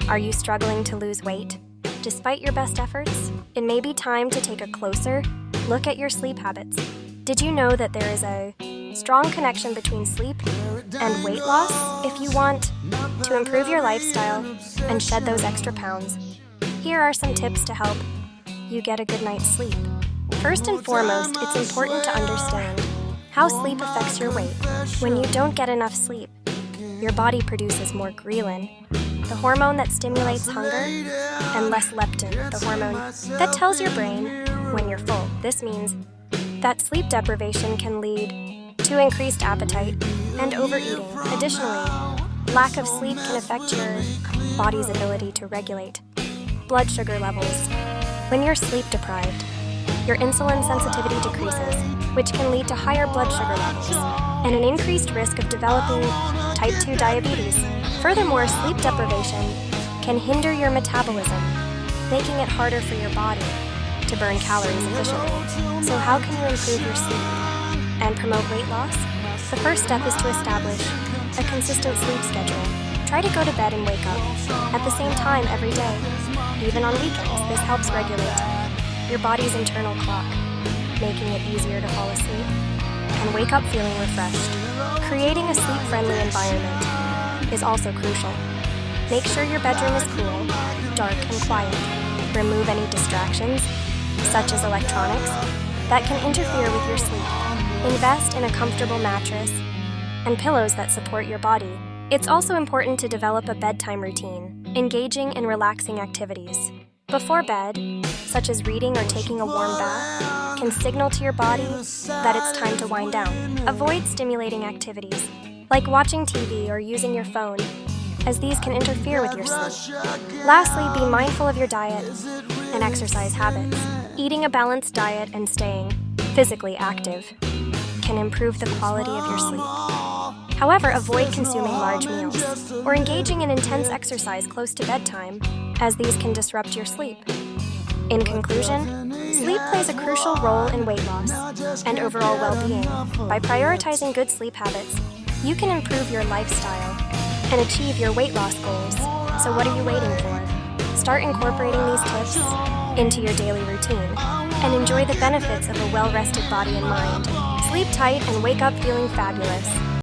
Are you struggling to lose weight? Despite your best efforts, it may be time to take a closer look at your sleep habits. Did you know that there is a strong connection between sleep and weight loss if you want to improve your lifestyle and shed those extra pounds? Here are some tips to help you get a good night's sleep. First and foremost, it's important to understand how sleep affects your weight. When you don't get enough sleep, your body produces more ghrelin, the hormone that stimulates hunger, and less leptin, the hormone that tells your brain when you're full. This means that sleep deprivation can lead to increased appetite and overeating. Additionally, lack of sleep can affect your body's ability to regulate blood sugar levels. When you're sleep deprived, your insulin sensitivity decreases, which can lead to higher blood sugar levels and an increased risk of developing type 2 diabetes. Furthermore, sleep deprivation can hinder your metabolism, making it harder for your body to burn calories efficiently. So how can you improve your sleep and promote weight loss? The first step is to establish a consistent sleep schedule. Try to go to bed and wake up at the same time every day, even on weekends. This helps regulate your body's internal clock, making it easier to fall asleep and wake up feeling refreshed. Creating a sleep-friendly environment is also crucial. Make sure your bedroom is cool, dark, and quiet. Remove any distractions, such as electronics, that can interfere with your sleep. Invest in a comfortable mattress and pillows that support your body. It's also important to develop a bedtime routine, engaging in relaxing activities before bed, such as reading or taking a warm bath, can signal to your body that it's time to wind down. Avoid stimulating activities, like watching TV or using your phone, as these can interfere with your sleep. Lastly, be mindful of your diet and exercise habits. Eating a balanced diet and staying physically active can improve the quality of your sleep. However, avoid consuming large meals or engaging in intense exercise close to bedtime, as these can disrupt your sleep. In conclusion, sleep plays a crucial role in weight loss and overall well-being. By prioritizing good sleep habits, you can improve your lifestyle and achieve your weight loss goals. So what are you waiting for? Start incorporating these tips into your daily routine and enjoy the benefits of a well-rested body and mind. Sleep tight and wake up feeling fabulous.